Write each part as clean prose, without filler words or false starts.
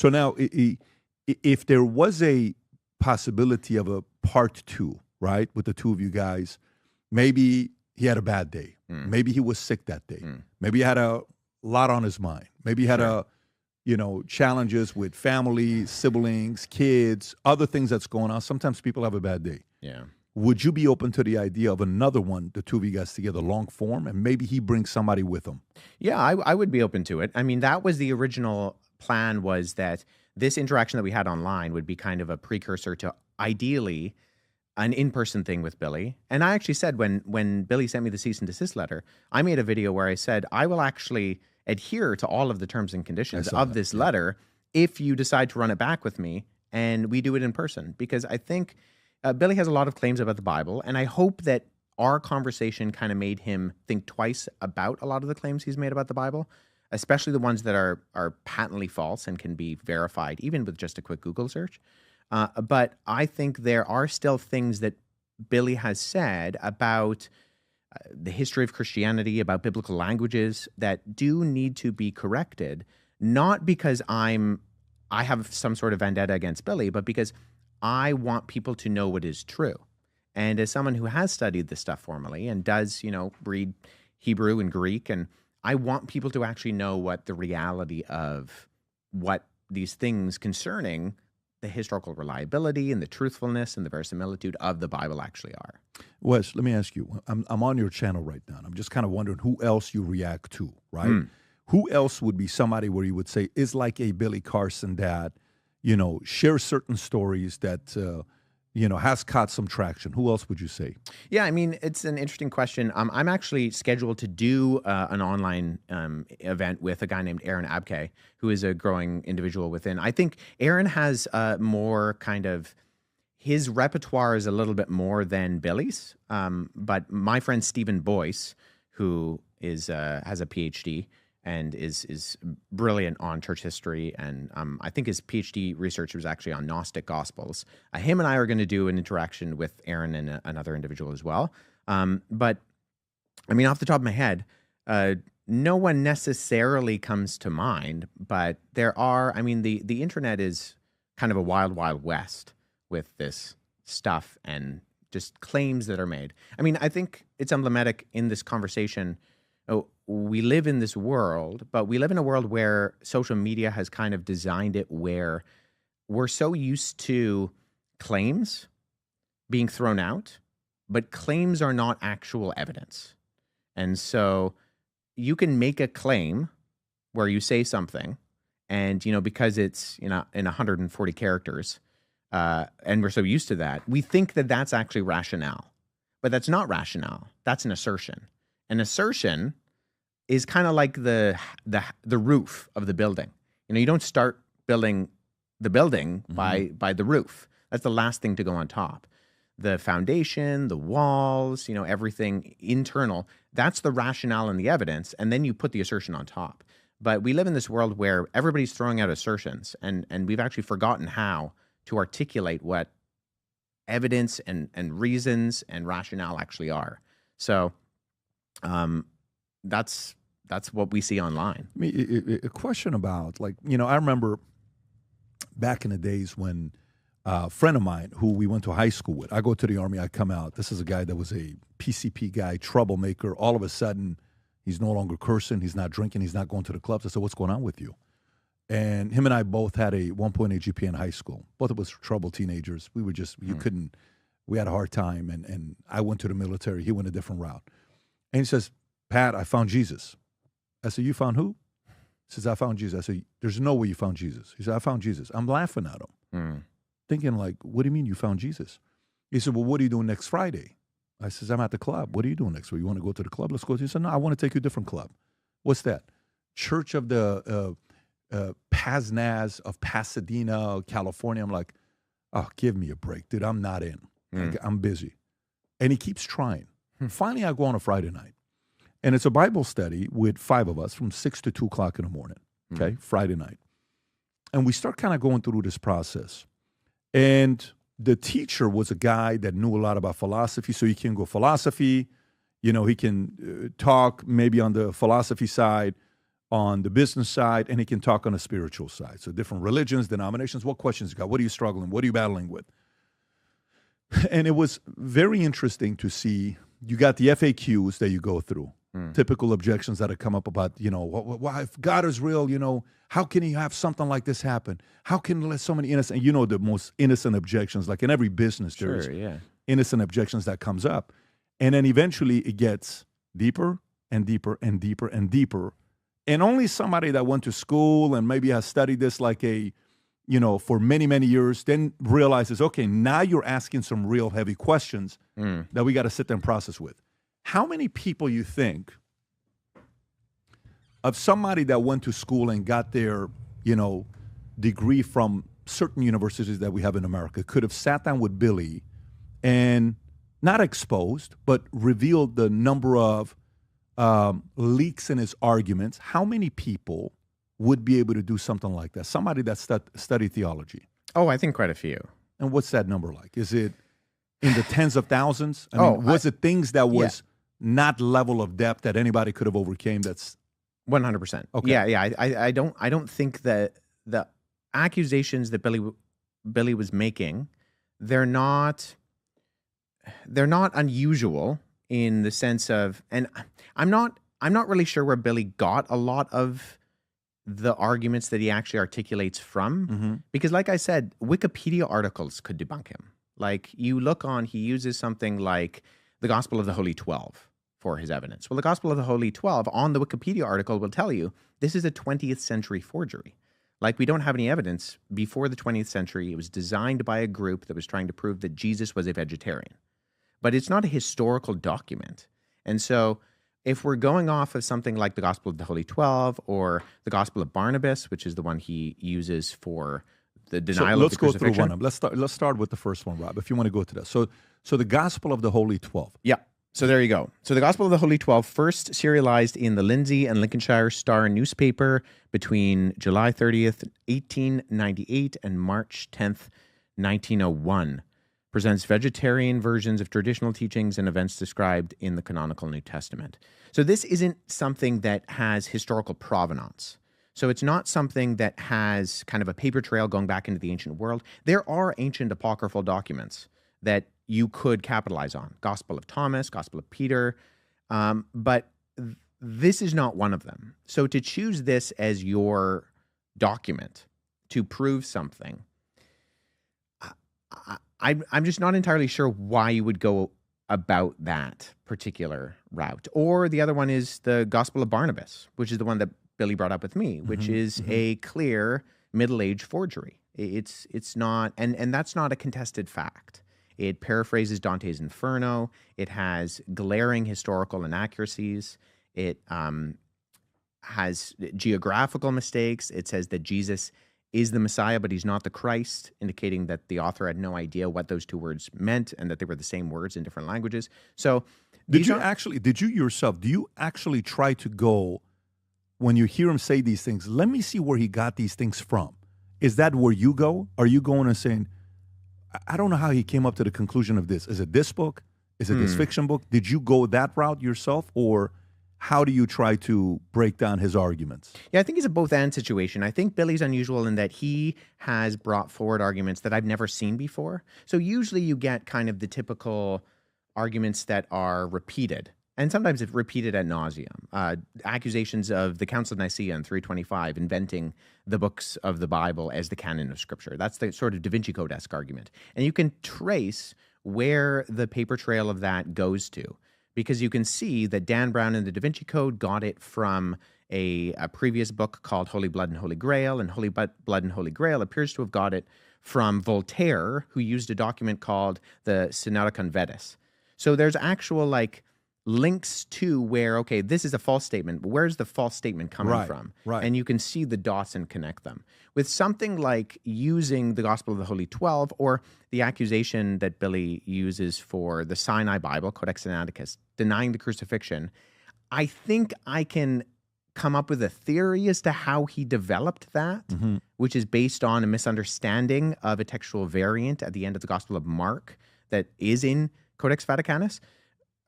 So now, if there was a possibility of a part two, right, with the two of you guys, maybe he had a bad day. Maybe he was sick that day. Maybe he had a lot on his mind. Maybe he had challenges with family, siblings, kids, other things that's going on. Sometimes people have a bad day. Yeah. Would you be open to the idea of another one, the two of you guys together, long form, and maybe he brings somebody with him? Yeah, I would be open to it. I mean, that was the original plan, was that this interaction that we had online would be kind of a precursor to, ideally, an in-person thing with Billy. And I actually said, when Billy sent me the cease and desist letter, I made a video where I said, I will actually adhere to all of the terms and conditions of this letter if you decide to run it back with me and we do it in person. Because I think Billy has a lot of claims about the Bible, and I hope that our conversation kind of made him think twice about a lot of the claims he's made about the Bible, especially the ones that are patently false and can be verified even with just a quick Google search. But I think there are still things that Billy has said about the history of Christianity, about biblical languages, that do need to be corrected, not because I have some sort of vendetta against Billy, but because I want people to know what is true. And as someone who has studied this stuff formally and does, read Hebrew and Greek, and I want people to actually know what the reality of what these things concerning the historical reliability and the truthfulness and the verisimilitude of the Bible actually are. Wes, let me ask you. I'm on your channel right now, and I'm just kind of wondering who else you react to, right? Who else would be somebody where you would say is like a Billy Carson that, shares certain stories that, has caught some traction? Who else would you say? Yeah, I mean, it's an interesting question. I'm actually scheduled to do an online event with a guy named Aaron Abke, who is a growing individual within. I think Aaron has more kind of, his repertoire is a little bit more than Billy's. But my friend Stephen Boyce, who has a PhD and is brilliant on church history, and I think his PhD research was actually on Gnostic Gospels. Him and I are going to do an interaction with Aaron and another individual as well. But, I mean, off the top of my head, no one necessarily comes to mind, but there are, I mean, the internet is kind of a wild, wild west with this stuff and just claims that are made. I mean, I think it's emblematic in this conversation. We live in this world, but we live in a world where social media has kind of designed it where we're so used to claims being thrown out, but claims are not actual evidence. And so you can make a claim where you say something and, because it's, in 140 characters, and we're so used to that, we think that that's actually rationale. But that's not rationale. That's an assertion. An assertion is kind of like the roof of the building. You don't start building the building by the roof. That's the last thing to go on top. The foundation, the walls, everything internal, that's the rationale and the evidence, and then you put the assertion on top. But we live in this world where everybody's throwing out assertions, and we've actually forgotten how to articulate what evidence and reasons and rationale actually are. So that's what we see online. I mean, a question about, I remember back in the days when a friend of mine who we went to high school with, I go to the Army, I come out. This is a guy that was a PCP guy, troublemaker. All of a sudden, he's no longer cursing, he's not drinking, he's not going to the clubs. I said, what's going on with you? And him and I both had a 1.8 GPA in high school. Both of us troubled teenagers. We were just, we had a hard time. And I went to the military. He went a different route. And he says, Pat, I found Jesus. I said, you found who? He says, I found Jesus. I said, there's no way you found Jesus. He said, I found Jesus. I'm laughing at him, thinking what do you mean you found Jesus? He said, well, what are you doing next Friday? I says, I'm at the club. What are you doing next week? You want to go to the club? Let's go. He said, no, I want to take you to a different club. What's that? Church of the Paznaz of Pasadena, California. I'm like, oh, give me a break, dude. I'm not in. I'm busy. And he keeps trying. Finally, I go on a Friday night. And it's a Bible study with 5 of us from 6 to 2 o'clock in the morning, okay, Friday night. And we start kind of going through this process. And the teacher was a guy that knew a lot about philosophy, so he can go philosophy. He can talk maybe on the philosophy side. on the business side, and he can talk on the spiritual side. So different religions, denominations, what questions you got? What are you struggling? What are you battling with? And it was very interesting to see. You got the FAQs that you go through, typical objections that have come up about, why if God is real, how can he have something like this happen? How can let so many innocent, the most innocent objections, like in every business, there's innocent objections that comes up. And then eventually it gets deeper and deeper and deeper and deeper. And only somebody that went to school and maybe has studied this like for many, many years, then realizes, okay, now you're asking some real heavy questions that we got to sit there and process with. How many people you think of somebody that went to school and got their, degree from certain universities that we have in America could have sat down with Billy and not exposed, but revealed the number of leaks in his arguments? How many people would be able to do something like that? Somebody that studied theology. Oh, I think quite a few. And what's that number like? Is it in the tens of thousands? Was it things that was not level of depth that anybody could have overcame? That's 100%. Okay. Yeah. I don't think that the accusations that Billy was making, they're not unusual in the sense of, and I'm not really sure where Billy got a lot of the arguments that he actually articulates from, because like I said, Wikipedia articles could debunk him. Like he uses something like the Gospel of the Holy 12 for his evidence. Well, the Gospel of the Holy 12 on the Wikipedia article will tell you this is a 20th century forgery. Like we don't have any evidence before the 20th century. It was designed by a group that was trying to prove that Jesus was a vegetarian. But it's not a historical document. And so if we're going off of something like the Gospel of the Holy 12 or the Gospel of Barnabas, which is the one he uses for the denial of the crucifixion. Let's go through one of them. Let's start with the first one, Rob, if you want to go to that. So the Gospel of the Holy 12. Yeah. So there you go. So the Gospel of the Holy 12, first serialized in the Lindsay and Lincolnshire Star newspaper between July 30th, 1898 and March 10th, 1901. Presents vegetarian versions of traditional teachings and events described in the canonical New Testament. So this isn't something that has historical provenance. So it's not something that has kind of a paper trail going back into the ancient world. There are ancient apocryphal documents that you could capitalize on. Gospel of Thomas, Gospel of Peter, but this is not one of them. So to choose this as your document to prove something, I'm just not entirely sure why you would go about that particular route. Or the other one is the Gospel of Barnabas, which is the one that Billy brought up with me, which is a clear middle-age forgery. It's not, and that's not a contested fact. It paraphrases Dante's Inferno. It has glaring historical inaccuracies. It has geographical mistakes. It says that Jesus is the Messiah, but he's not the Christ, indicating that the author had no idea what those two words meant and that they were the same words in different languages. So do you actually try to go, when you hear him say these things, let me see where he got these things from? Is that where you go? Are you going and saying, I don't know how he came up to the conclusion of this. Is it this book? Is it this fiction book? Did you go that route yourself, or how do you try to break down his arguments? Yeah, I think it's a both-and situation. I think Billy's unusual in that he has brought forward arguments that I've never seen before. So usually you get kind of the typical arguments that are repeated, and sometimes it's repeated ad nauseum. Accusations of the Council of Nicaea in 325 inventing the books of the Bible as the canon of Scripture. That's the sort of Da Vinci Code-esque argument. And you can trace where the paper trail of that goes to, because you can see that Dan Brown in the Da Vinci Code got it from a previous book called Holy Blood and Holy Grail, and Holy Blood and Holy Grail appears to have got it from Voltaire, who used a document called the Synodicon Vetus. So there's actual links to where, okay, this is a false statement, but where's the false statement coming from? Right. And you can see the dots and connect them. With something like using the Gospel of the Holy 12 or the accusation that Billy uses for the Sinai Bible, Codex Sinaiticus, denying the crucifixion, I think I can come up with a theory as to how he developed that, which is based on a misunderstanding of a textual variant at the end of the Gospel of Mark that is in Codex Vaticanus.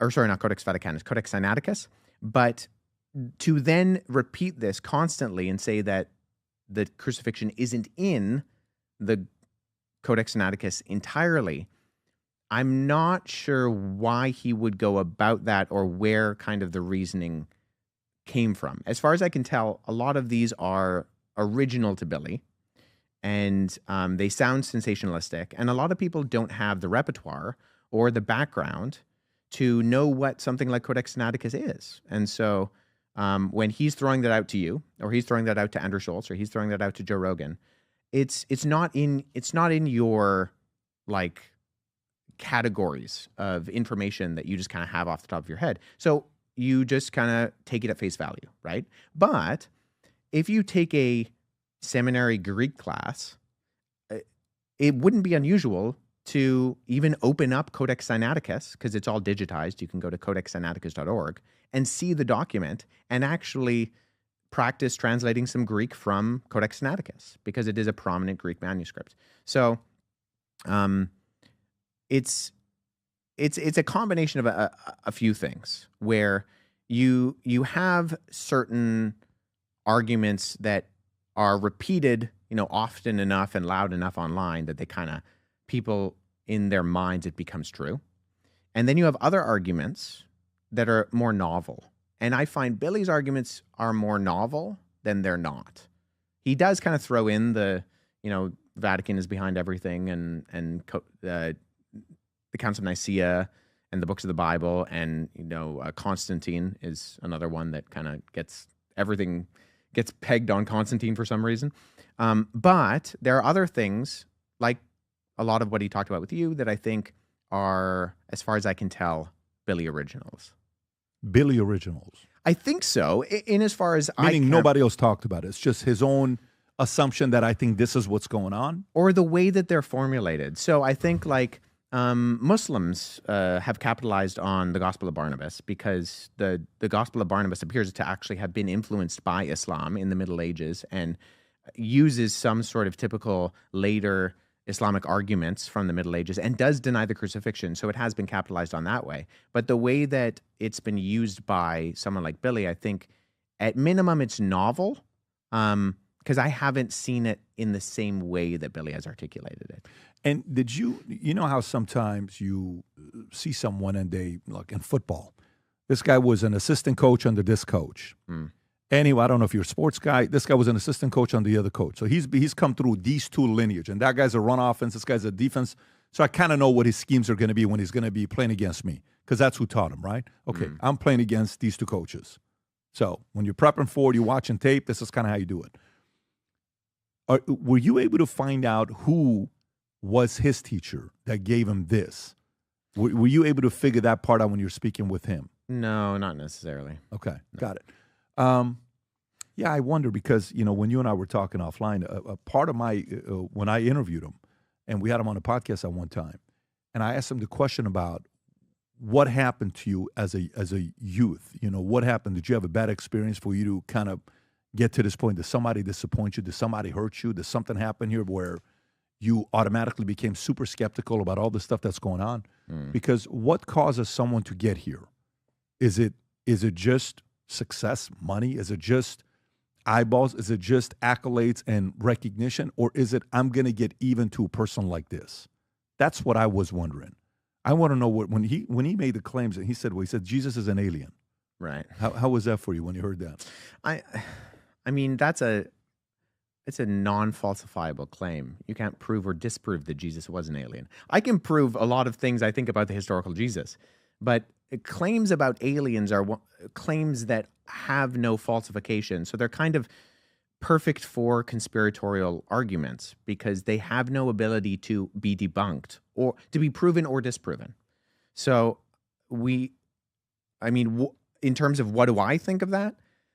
Or sorry, not Codex Vaticanus, Codex Sinaiticus. But to then repeat this constantly and say that the crucifixion isn't in the Codex Sinaiticus entirely, I'm not sure why he would go about that or where kind of the reasoning came from. As far as I can tell, a lot of these are original to Billy, and they sound sensationalistic, and a lot of people don't have the repertoire or the background to know what something like Codex Sinaiticus is. And so when he's throwing that out to you, or he's throwing that out to Andrew Schultz, or he's throwing that out to Joe Rogan, it's not in your like categories of information that you just kind of have off the top of your head. So you just kind of take it at face value, right? But if you take a seminary Greek class, it wouldn't be unusual to even open up Codex Sinaiticus, because it's all digitized. You can go to codexsinaiticus.org and see the document and actually practice translating some Greek from Codex Sinaiticus, because it is a prominent Greek manuscript. So it's a combination of a few things where you have certain arguments that are repeated, often enough and loud enough online that they kind of, people in their minds, it becomes true. And then you have other arguments that are more novel. And I find Billy's arguments are more novel than they're not. He does kind of throw in the, Vatican is behind everything, and the Council of Nicaea and the books of the Bible, and Constantine is another one that kind of everything gets pegged on Constantine for some reason. But there are other things, like a lot of what he talked about with you, that I think are, as far as I can tell, Billy originals. Billy originals. I think so. In as far as meaning nobody else talked about it. It's just his own assumption that I think this is what's going on, or the way that they're formulated. So I think Muslims have capitalized on the Gospel of Barnabas, because the Gospel of Barnabas appears to actually have been influenced by Islam in the Middle Ages, and uses some sort of typical later Islamic arguments from the Middle Ages, and does deny the crucifixion. So it has been capitalized on that way. But the way that it's been used by someone like Billy, I think at minimum it's novel, because I haven't seen it in the same way that Billy has articulated it. And did you know how sometimes you see someone and they, like in football, this guy was an assistant coach under this coach. Anyway, I don't know if you're a sports guy. This guy was an assistant coach on the other coach. So he's come through these two lineage. And that guy's a run offense. This guy's a defense. So I kind of know what his schemes are going to be when he's going to be playing against me, because that's who taught him, right? Okay, I'm playing against these two coaches. So when you're prepping for it, you're watching tape, this is kind of how you do it. Were you able to find out who was his teacher that gave him this? Were you able to figure that part out when you're speaking with him? No, not necessarily. Okay, no. Got it. Yeah, I wonder, because, when you and I were talking offline, a part of my, when I interviewed him, and we had him on a podcast at one time, and I asked him the question about what happened to you as a youth. What happened? Did you have a bad experience for you to kind of get to this point? Did somebody disappoint you? Did somebody hurt you? Did something happen here where you automatically became super skeptical about all the stuff that's going on? Because what causes someone to get here? Is it just success, money? Is it just eyeballs? Is it just accolades and recognition? Or is it, I'm going to get even to a person like this? That's what I was wondering. I want to know when he made the claims, and he said Jesus is an alien. Right. How was that for you when you heard that? I mean, it's a non-falsifiable claim. You can't prove or disprove that Jesus was an alien. I can prove a lot of things I think about the historical Jesus, but claims about aliens are claims that have no falsification. So they're kind of perfect for conspiratorial arguments, because they have no ability to be debunked or to be proven or disproven. So in terms of what do I think of that?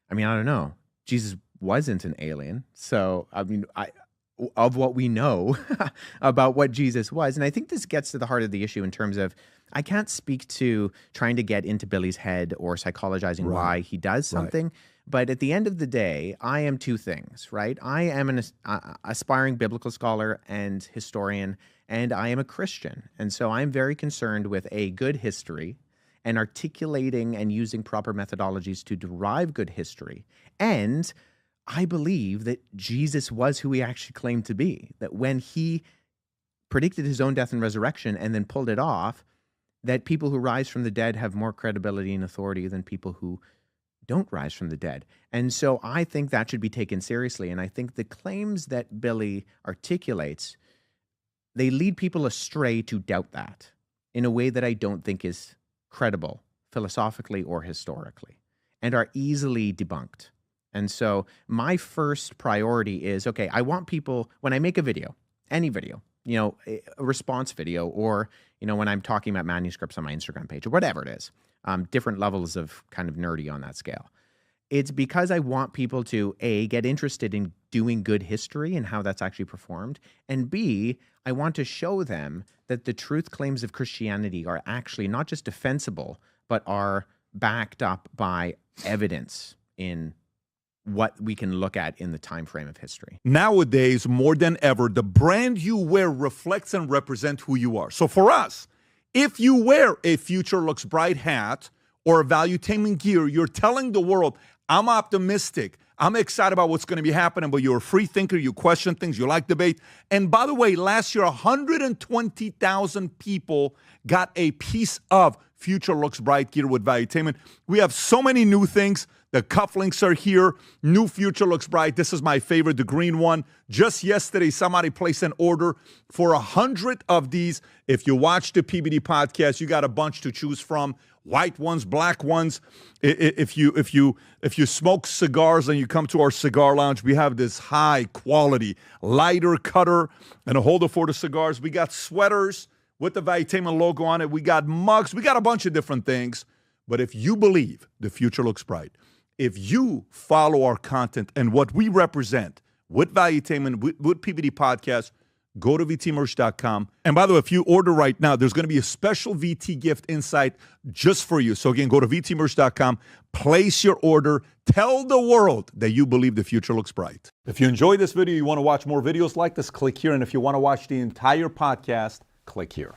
I don't know. Jesus wasn't an alien. So, of what we know about what Jesus was. And I think this gets to the heart of the issue in terms of, I can't speak to trying to get into Billy's head or psychologizing why he does something. Right. But at the end of the day, I am two things, right? I am an aspiring biblical scholar and historian, and I am a Christian. And so I'm very concerned with a good history and articulating and using proper methodologies to derive good history. And I believe that Jesus was who he actually claimed to be, that when he predicted his own death and resurrection and then pulled it off, that people who rise from the dead have more credibility and authority than people who don't rise from the dead. And so I think that should be taken seriously. And I think the claims that Billy articulates, they lead people astray to doubt that in a way that I don't think is credible philosophically or historically, and are easily debunked. And so my first priority is, okay, I want people, when I make a video, any video, a response video, or, when I'm talking about manuscripts on my Instagram page or whatever it is, different levels of kind of nerdy on that scale. It's because I want people to, A, get interested in doing good history and how that's actually performed, and B, I want to show them that the truth claims of Christianity are actually not just defensible, but are backed up by evidence in what we can look at in the time frame of history. Nowadays, more than ever, the brand you wear reflects and represents who you are. So for us, if you wear a Future Looks Bright hat or a Valuetainment gear, you're telling the world, I'm optimistic, I'm excited about what's going to be happening, but you're a free thinker, you question things, you like debate. And by the way, last year, 120,000 people got a piece of Future Looks Bright gear with Valuetainment. We have so many new things. The cufflinks are here. New Future Looks Bright. This is my favorite, the green one. Just yesterday, somebody placed an order for 100 of these. If you watch the PBD podcast, you got a bunch to choose from. White ones, black ones. If you smoke cigars and you come to our cigar lounge, we have this high quality lighter cutter and a holder for the cigars. We got sweaters with the Valuetainment logo on it. We got mugs. We got a bunch of different things. But if you believe the future looks bright, if you follow our content and what we represent with Valuetainment, with PBD Podcast, go to vtmerch.com. And by the way, if you order right now, there's going to be a special VT gift inside just for you. So again, go to vtmerch.com, place your order, tell the world that you believe the future looks bright. If you enjoyed this video, you want to watch more videos like this, click here. And if you want to watch the entire podcast, click here.